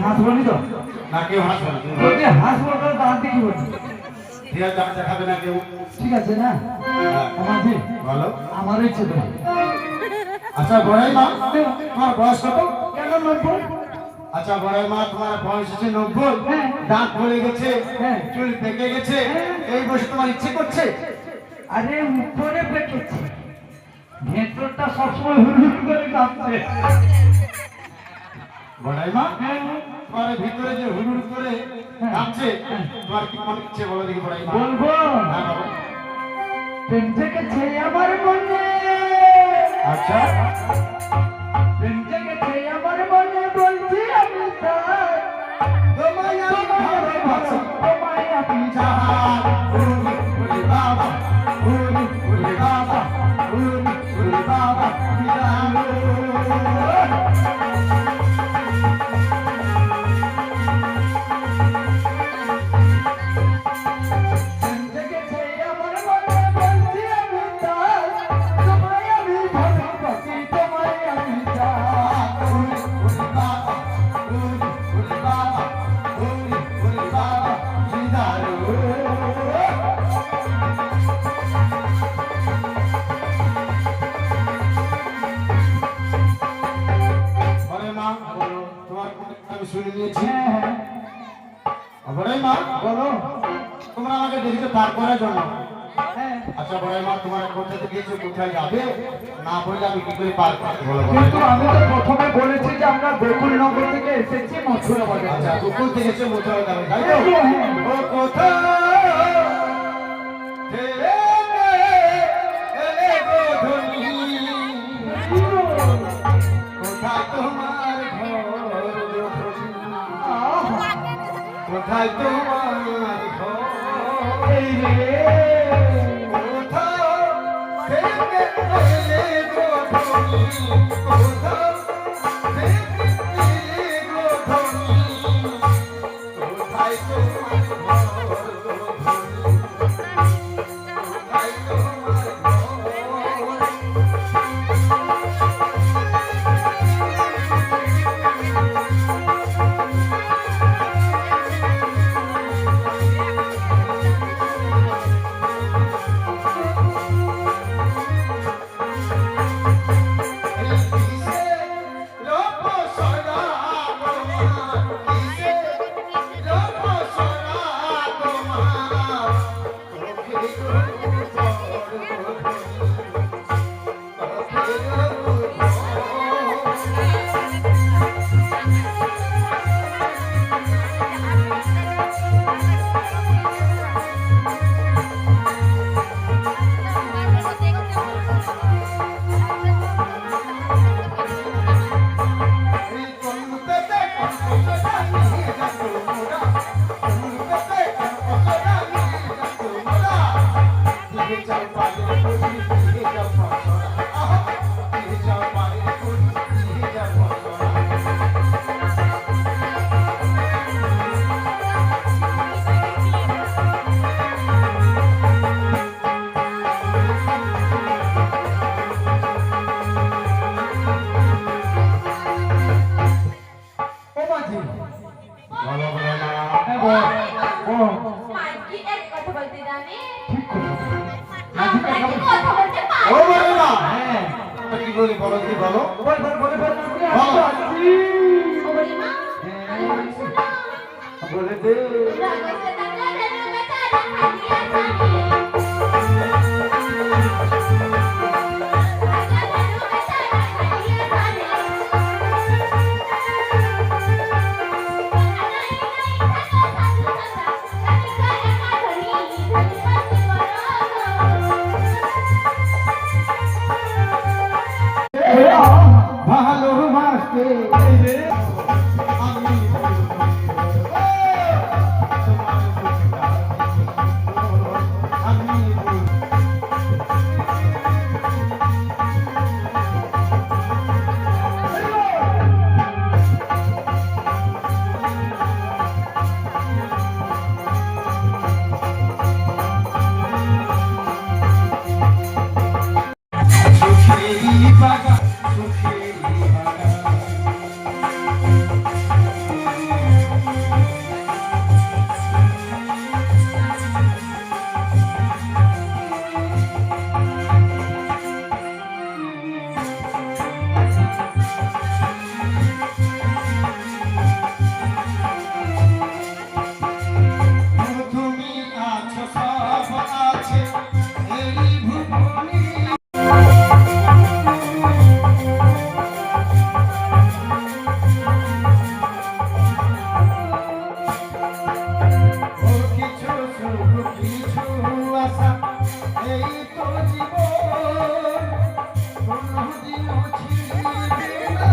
হাসবনি তো না কেউ হাসবে না যদি হাসবো তাহলে দাঁড়াতে কি বলছি ঠিক আছে দাঁত দেখাবে না কেউ ঠিক আছে না আমাজি বলো আমার ইচ্ছে তো আচ্ছা বড়াই মা তোমার বয়স কত কেন 90 আচ্ছা বড়াই মা তোমার বয়স হচ্ছে 90 দাঁত পড়ে গেছে চুল পেকে গেছে এই বয়সে তোমার ইচ্ছে করছে আরে উপরে পেকেছে ভেতরটা সবসময় হুড়হুড় করে কাঁপছে বড়াই মা তোমার ভিতরে যে হুড়হুড় করে কাঁপছে তোমার কি মনে হচ্ছে বলো দেখি বড়াই মা বলবো হ্যাঁ বাবা প্রেম জেগেছে আমার মনে আচ্ছা প্রেম জেগেছে আমার মনে বলছি আমি তাই তোমায় আমি ভালোবাসি তোমায় আমি জাহান উনি উনি বাবা উনি উনি বাবা উনি উনি বাবা জানো প্রেম জেগেছে আমার মনে বলছি আমি তাই তোমায় আমি ভালোবাসি তোমায় আমি চাই উনি উনি বাবা উনি উনি বাবা উনি উনি বাবা জানো বড়াই মা তোমার কথা আমি শুনে নিয়েছি বড়াই মা বলো তোমরা আমাকে দেরিতে পার করার জন্য হ্যাঁ আচ্ছা বড়াই মা তোমার কোথায় গিয়েছো কোথায় যাবে না বললে আমি কি করে পার করতে বলো কিন্তু আমি তো প্রথমে বলেছি যে আমরা গোকুলনগর থেকে এসেছি মথুরা বাজার আচ্ছা গোকুল থেকে এসে মথুরা যাবে তাই তো ও কোথায় এলে গো ধনী কোথায় তোমার ঘর গো ধনী? কোথায় তোমার ঘর এই রে কোথায় থেকে এলে গো ধনী কোথায় থেকে এলে গো ধনী কোথায় তোমার ঘর গো ধনী কোথায় তোমার ঘর ও মাঝি বলো বলো না হ্যাঁ বল ও মাঝি এক কথা বলতে জানে ঠিক কথা আমরা কি কথা বলতে ও পারি বলো না হ্যাঁ কি বলি বলো কি বলো বল বল বলে বল বলো। ও বলি মা আরে বল শোনা বলে দে রাগসে টাকা দেনা তারা খালিয়া জানি ভালোবাসতে আমি সব আছে এই ভুবনে। ও কিছু সুখ কিছু আশা এই তো জীবন, কোনদিনও ছিড়বে না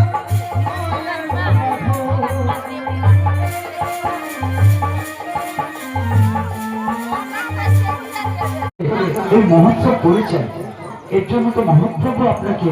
মনের বাঁধন। এই মহোৎসব করেছেন, এর জন্য তো মহাপ্রভু আপনাকে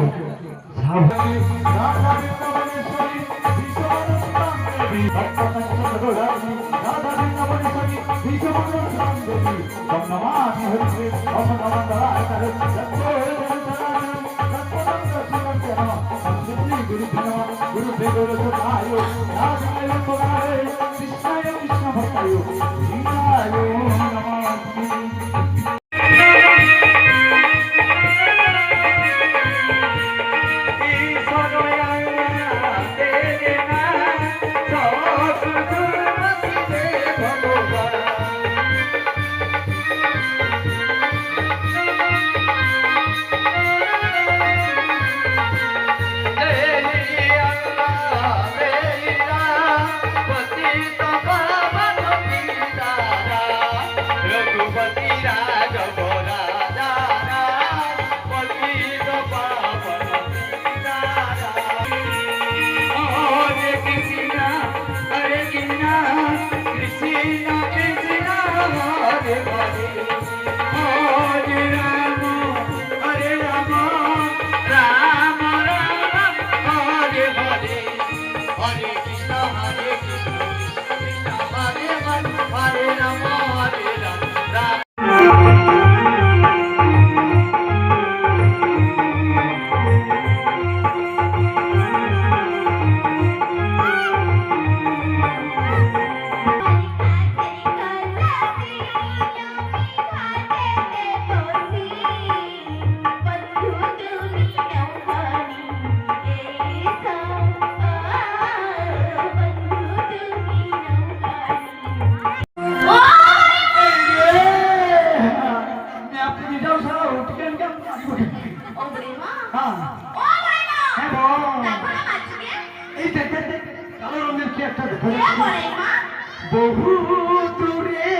বহু দূরে